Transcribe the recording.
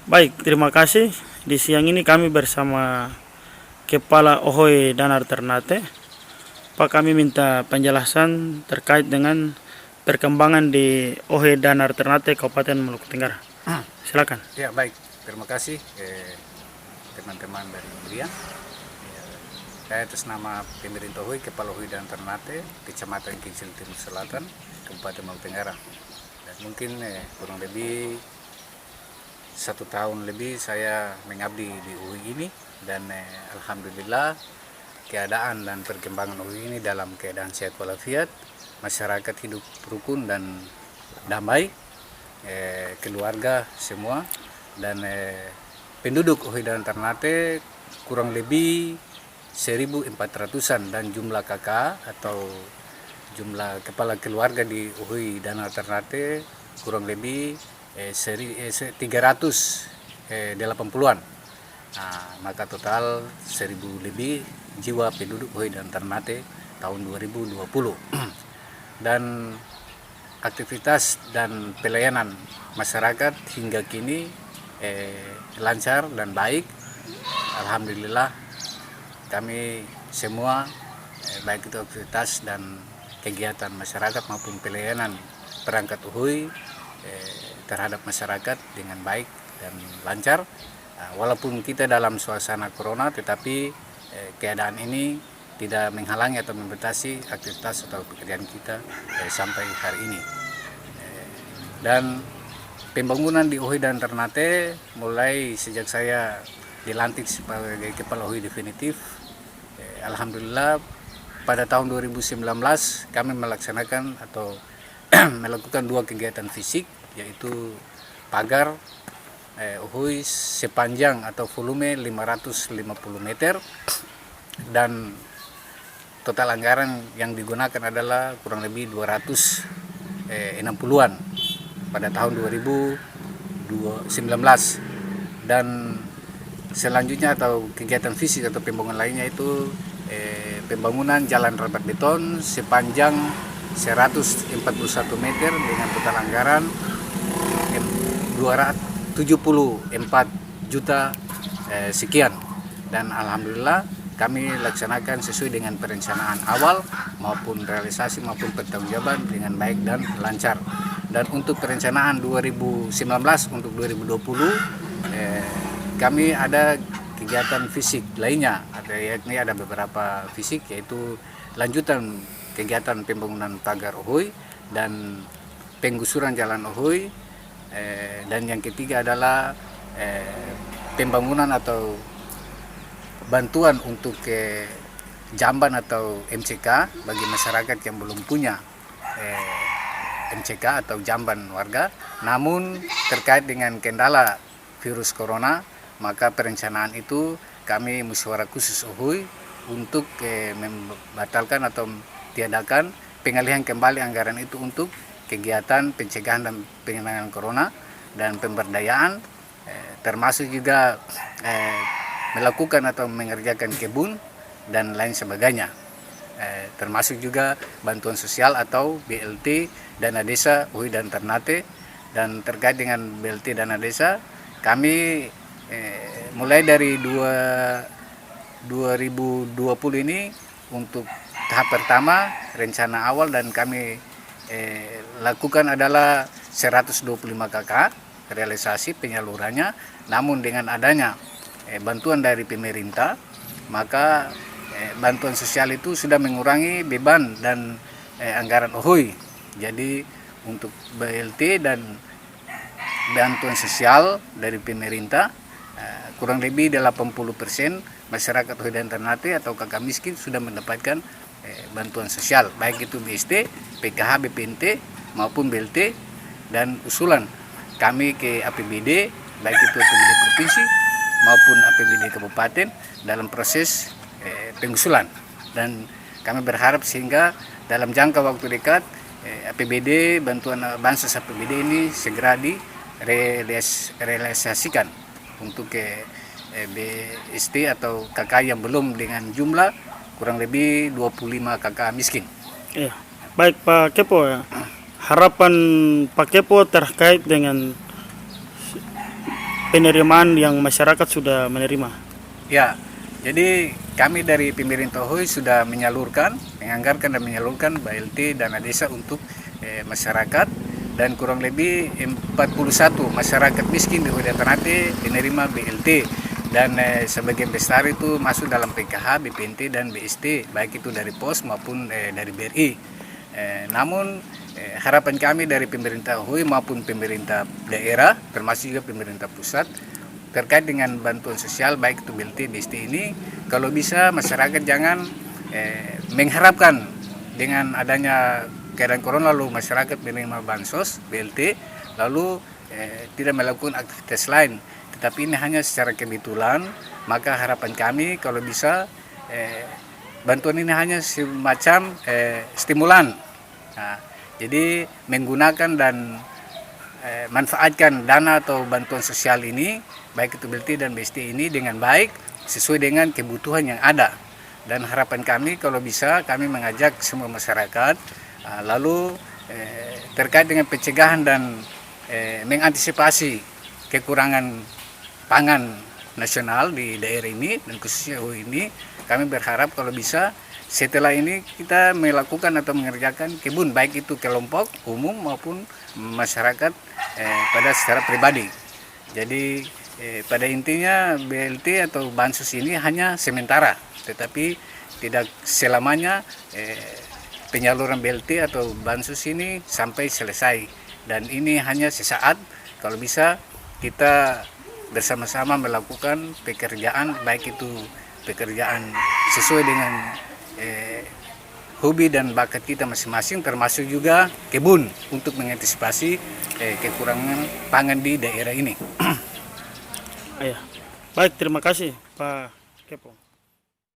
Baik, terima kasih. Di siang ini kami bersama Kepala Ohoy Danar Ternate. Pak, kami minta penjelasan terkait dengan perkembangan di Ohoy Danar Ternate Kabupaten Maluku Tenggara. Silakan. Ya, baik. Terima kasih teman-teman dari media. Saya atas nama pemerintah Ohoy, Kepala Ohoy Danar Ternate, Kecamatan Kincil Timur Selatan, Kabupaten Maluku Tenggara. Dan mungkin kurang lebih 1 tahun lebih saya mengabdi di Ohoy ini, dan alhamdulillah keadaan dan perkembangan Ohoy ini dalam keadaan sehat walafiat, masyarakat hidup rukun dan damai, keluarga semua, dan penduduk Ohoy Danar Ternate kurang lebih 1.400-an, dan jumlah kakak atau jumlah kepala keluarga di Ohoy Danar Ternate kurang lebih 380-an. Maka total 1.000 lebih jiwa penduduk Ohoy Danar Ternate tahun 2020. Dan aktivitas dan pelayanan masyarakat hingga kini lancar dan baik. Alhamdulillah kami semua baik itu aktivitas dan kegiatan masyarakat maupun pelayanan perangkat Ohoy terhadap masyarakat dengan baik dan lancar. Walaupun kita dalam suasana corona, tetapi keadaan ini tidak menghalangi atau membatasi aktivitas atau pekerjaan kita sampai hari ini. Dan pembangunan di Ohoy Danar Ternate mulai sejak saya dilantik sebagai Kepala Ohoy definitif, alhamdulillah pada tahun 2019 kami melaksanakan atau melakukan 2 kegiatan fisik, yaitu pagar Ohoy sepanjang atau volume 550 meter, dan total anggaran yang digunakan adalah kurang lebih 260-an pada tahun 2019. Dan selanjutnya atau kegiatan fisik atau pembangunan lainnya itu pembangunan jalan rapat beton sepanjang 141 meter dengan total anggaran 274 juta sekian. Dan alhamdulillah kami laksanakan sesuai dengan perencanaan awal maupun realisasi maupun pertanggungjawaban dengan baik dan lancar. Dan untuk perencanaan 2019 untuk 2020 kami ada kegiatan fisik lainnya, yakni ada beberapa fisik, yaitu lanjutan kegiatan pembangunan pagar Ohoy dan penggusuran jalan Ohoy, dan yang ketiga adalah pembangunan atau bantuan untuk jamban atau MCK bagi masyarakat yang belum punya MCK atau jamban warga. Namun terkait dengan kendala virus corona, maka perencanaan itu kami musyawarah khusus Ohoy untuk membatalkan atau tiadakan pengalihan kembali anggaran itu untuk kegiatan pencegahan dan penanganan corona dan pemberdayaan, termasuk juga melakukan atau mengerjakan kebun dan lain sebagainya, termasuk juga bantuan sosial atau BLT dana desa Ohoy Danar Ternate. Dan terkait dengan BLT dana desa, kami mulai dari 2020 ini untuk tahap pertama rencana awal dan kami lakukan adalah 125 KK realisasi penyalurannya. Namun dengan adanya bantuan dari pemerintah, maka bantuan sosial itu sudah mengurangi beban dan anggaran Ohoy. Jadi untuk BLT dan bantuan sosial dari pemerintah kurang lebih 80% masyarakat Ohoy Danar Ternate atau kakak miskin sudah mendapatkan bantuan sosial, baik itu BST, PKH, BPNT maupun BLT. Dan usulan kami ke APBD, baik itu APBD provinsi maupun APBD kabupaten dalam proses pengusulan. Dan kami berharap sehingga dalam jangka waktu dekat APBD, bantuan bansos APBD ini segera direalisasikan untuk BST atau KK yang belum dengan jumlah kurang lebih 25 KK miskin. Iya. Baik Pak Kepo, ya. Harapan Pak Kepo terkait dengan penerimaan yang masyarakat sudah menerima? Ya, jadi kami dari pemerintah Hoi sudah menganggarkan dan menyalurkan BLT dana desa untuk masyarakat, dan kurang lebih 41 masyarakat miskin di Hoi dan Ternate menerima BLT, dan sebagian besar itu masuk dalam PKH, BPNT dan BST, baik itu dari pos maupun dari BRI. Namun harapan kami dari pemerintah Hoi maupun pemerintah daerah, termasuk juga pemerintah pusat, terkait dengan bantuan sosial baik itu BLT, BST ini, kalau bisa masyarakat jangan mengharapkan dengan adanya keadaan corona lalu masyarakat menerima bansos BLT lalu tidak melakukan aktivitas lain, tetapi ini hanya secara kebetulan. Maka harapan kami kalau bisa bantuan ini hanya semacam stimulan. Nah, jadi menggunakan dan manfaatkan dana atau bantuan sosial ini, baik itu BLT dan BST ini dengan baik sesuai dengan kebutuhan yang ada. Dan harapan kami kalau bisa kami mengajak semua masyarakat lalu terkait dengan pencegahan dan mengantisipasi kekurangan pangan nasional di daerah ini dan khususnya Hoi ini, kami berharap kalau bisa setelah ini kita melakukan atau mengerjakan kebun, baik itu kelompok umum maupun masyarakat pada secara pribadi. Jadi pada intinya BLT atau bansos ini hanya sementara, tetapi tidak selamanya penyaluran BLT atau bansos ini sampai selesai. Dan ini hanya sesaat, kalau bisa kita bersama-sama melakukan pekerjaan, baik itu pekerjaan sesuai dengan hobi dan bakat kita masing-masing, termasuk juga kebun untuk mengantisipasi kekurangan pangan di daerah ini. Baik, terima kasih Pak Kepo.